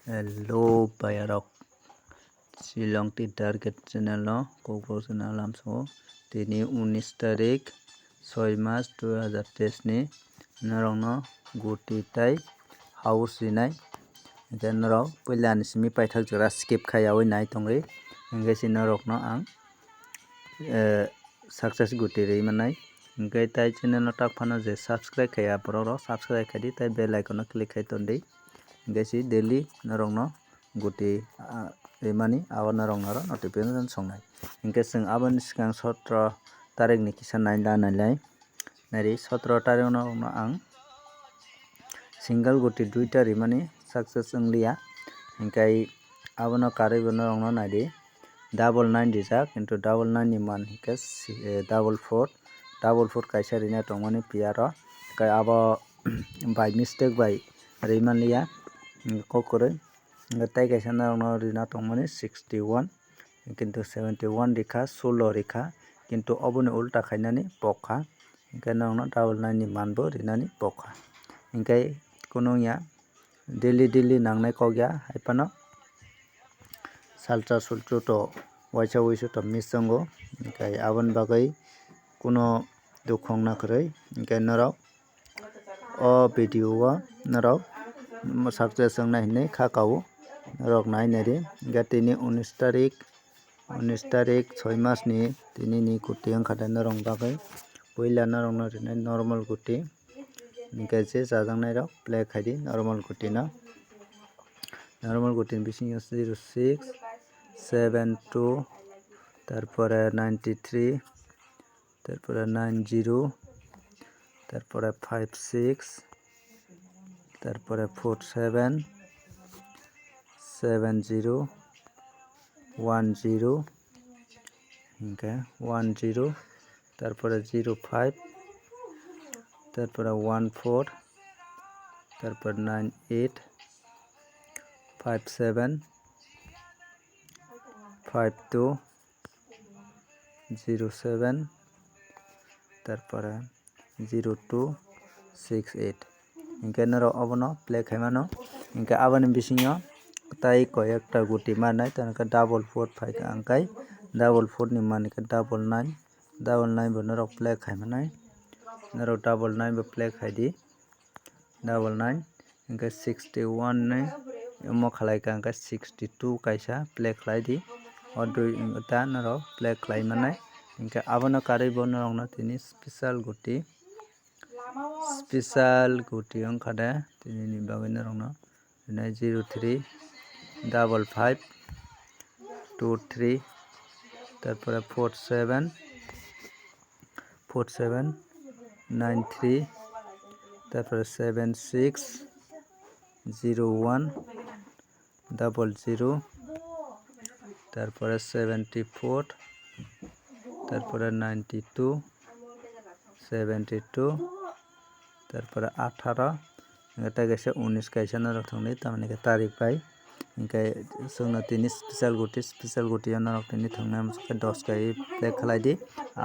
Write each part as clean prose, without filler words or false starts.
Hello bayarok Shillong ti target channel no kokro channel amso tini 19 tarik 6 March 2023 ni narong no guti tai house rinai then narok puila ni simi paithak jora skip khaiyawi nai tongri hingke si narok no ang success guti ri manai hingke tai channel no tak phano je subscribe khaiya borok rok subscribe khai di tai bell icon no click khai tondi hingke si daily narok no guti remani abo narok no notification songnai hingke chwng aboni sikang 17 tarik ni kisa naila nailai nari 17 tarik no ang single guti duita rimani success wnglia hingke abono karoi bo narok no naidi 99 rijak into 99 ni man hingke 44 kaisa rina tongmani piyaro hingke abo by mistake by rimanliya kokoroi tai kaisa narok no rina tongmani 61 kintu 71 rikha 16 rikha kintu oboni ulta khainani pokha hingke narok no 99 ni man bo rinani pokha hingke kuno ya daily nangnai kokya haifano salcha sulchu to waisa wuisu to miss tongo hingke aboni bagoi kuno dukhong nakhoroi hingke norok o video o norok success wngnai hinui kha kao norok nainari hingke tini 19 tarik 6 March ni tini ni guti wngkha de norok bagoi puila norok no rinai normal guti hingke je chajaknai rok play khai di normal guti no normal guti ni bisingo 06 72 tarpore 93 tarpore 90 tarpore 56 tarpore 47 70 10 hingke 10 tarpore 05 tarpore 14 tarpore 98 57 52 07 tarpore 02 68 hingke norok obono play khaimano hingke aboni bisingo tai koyekta guti mannai hingke double 4 phaikha hingkai double 4 ni man hingke double 9 bo norok play khaimanai norok double 9 bo play khai di double 9 hingke 61 ni omo khalaika hingke 62 kaisa play khlai di o dui ta norok play khlai manai hingke abono karoi bo norok no tini special wngkha de tini ni bagoi norok no rinai 03 55 23 tarpore 47 93 tarpore 76 01 00 tarpore 74 tarpore 92 72 tarpore 18 tai kaisa 19 kaisa norok thongnai tamoni ke tarik bai hingke chwngno tini special guti o norok tini thongnai amsakhai 10 kai play khlai di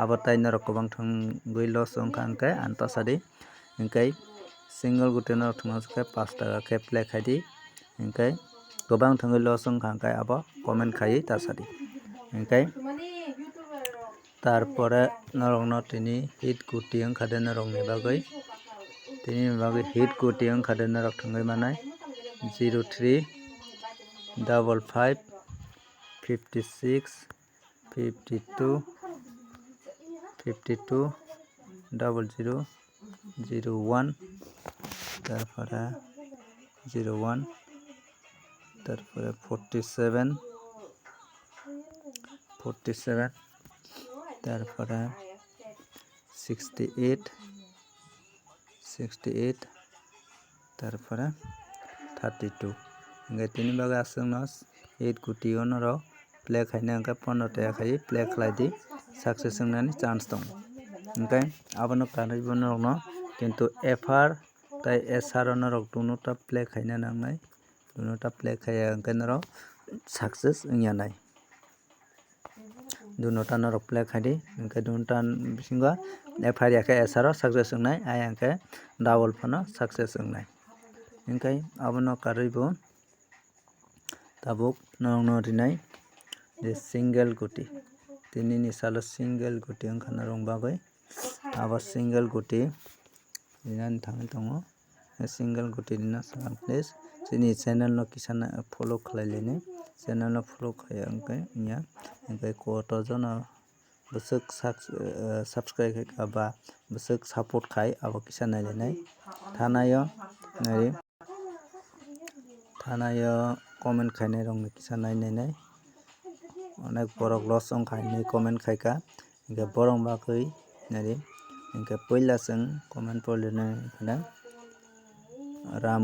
abo tai norok kwbang thangui loss wngkha hingke antosadi hingke single guti norok thongna amsakhai 5 taka khe play khai di hingke kwbang thangui loss wngkha hingke abo comment khaiui tasadi hingke tarpore norok no tini hit guti wngkha de norok ni bagoi hit guti wngkha de norok thongui manai 03 55 56 52 00 01 tarpore 01 tarpore 47 tarpore 68 tarpore 32 hingke tini bagoi aswkno hit guti o norok play khaina hingke 15 taka khai play khlai di success wngnani chance tongo hingke abono kanoi bo norok no kintu FR tai SR o norok duinota play khaina nangnai duinota play khaiya hingke norok success wngya nai duinota norok play khai di hingke duinota bisingo FR ya khe SR o success wngnai aiya hingke double phano success wngnai hingke abono karoi bo tabuk norong rinai de single guti tini ni salo single guti wngkha narong bagwi abo single guti rinani thangwi tongo single guti rina salam please chini channel no kisana follow khlailini channel no follow khai wngkhe nya hingkhe koto jono bwswk subscribe khai ba bwswk support khai abo kisa nailainai thanayo comment khainai rok ni kisa nainai onek borok los wngkha hinui comment khaika hingkhe borok bagwi nari hingkhe puila chwng comment o lirnai hingkhe Ram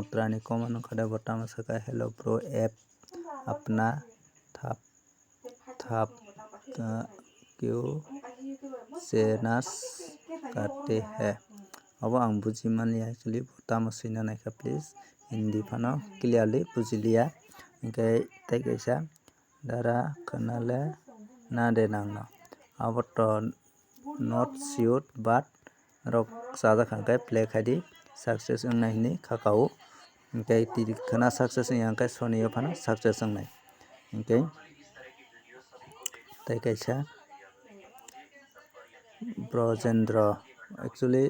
Utrani comment wngkha bo tama saka hello bro app apna thap क्यों चेनास करते हैं abo ang buji mani actually tamo sina naikha please hindi phano clearly bujiliya hingkhe tei kaisa dara khnale na de nangno abo to not sure but rok chajak hingkhe play khai di success wngnai hinui khaka o hingkhe tini khana success wngya hingkhe soni o phano success wngnai hingkhe tei kaisa Brojendra actually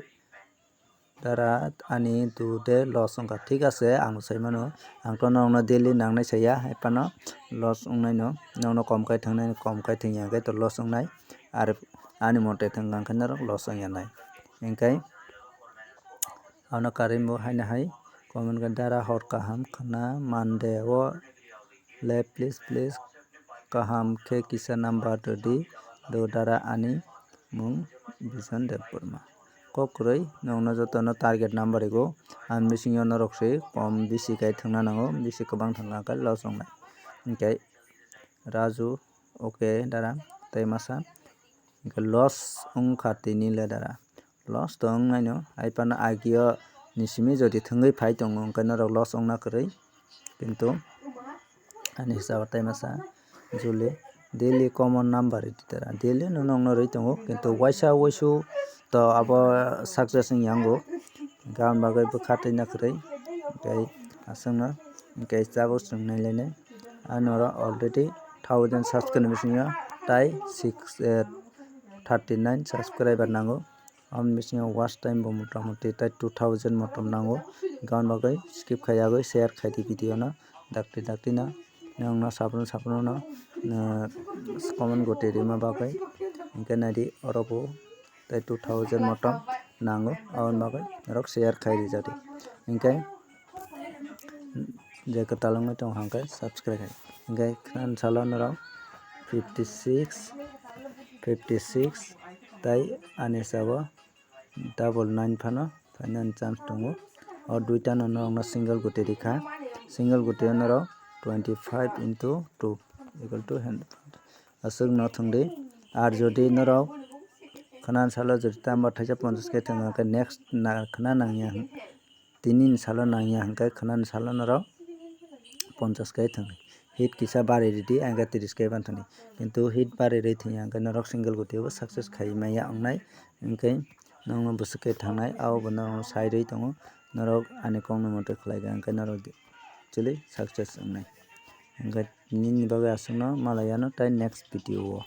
dara ani dude los wngkha thik ase ang saimano angto nongno daily nangnai saya haifano los wngnai no nongno kom kai thangya hingkhe to los wngnai ar ani mote thangya hingkhe norok los wngya nai hingkhe abono karim bo haino hai comment khe dara hor kaham khana mande o le please kaham khe kisa number rwdi do dara ani mung Bijan Debbarma kokrui nongno joto no target number rego ani bisingo norok se kom bisi kai thangna nango bisi kwbang thangna hingkhe los wngnai hingkhe Raju okay dara tei masa hingkhe los wngkha tini le dara los to wngnai no haifano agi o ni simi jodi thwngwi phai tongo hingkhe norok los wngna kwrwi kintu ani hisabo tai masa Julie daily common number rwdi dara daily no nongno rwi tongo kintu waisa wuisu to abo success wngyango hingkhe aboni bagui bwkha tui kwrwi hingkhe aswngno hingkhe jabo chwng nailainai ani oro already 1000 subscribe ni bisingo tai 39 subscriber nango aboni bisingo watch time bo motamuti tai 2000 motom nango hingkhe aboni bagui skip khaiyagwi share khai di video no dakti no nongno sabrum no comment guti rima bagwi hingkhe nari oro bo tai 2000 motom nango aboni bagui norok share khai rijak di hingkhe je kwtal wngwi tongo hingkhe subscribe khai hingkhe khwnani salo norok 56 tei ani hisabo 99 phano phainani chance tongo o duita no norokno single guti rikha single guti o norok 25 into 2 equal to 100 aswk no thwngdi ar jodi norok khwnani salo jodi tamo 50 kai thwngya hingkhe next khana nangya tini ni salo nangya hingkhe khwnani salo norok 50 kai thwngnai hit kisa barirwdi aiang 30 kai banthognai kintu hit barirwi thwngya hingkhe norok single guti o success khai maya wngnai hingkhe nongno bwswk thangnai abo bo norokno sairwi tongo norok ani kongni mote khlaika hingkhe norok actually success wngnai hingkhe nini bagui aswkno malaiyano tei next video o।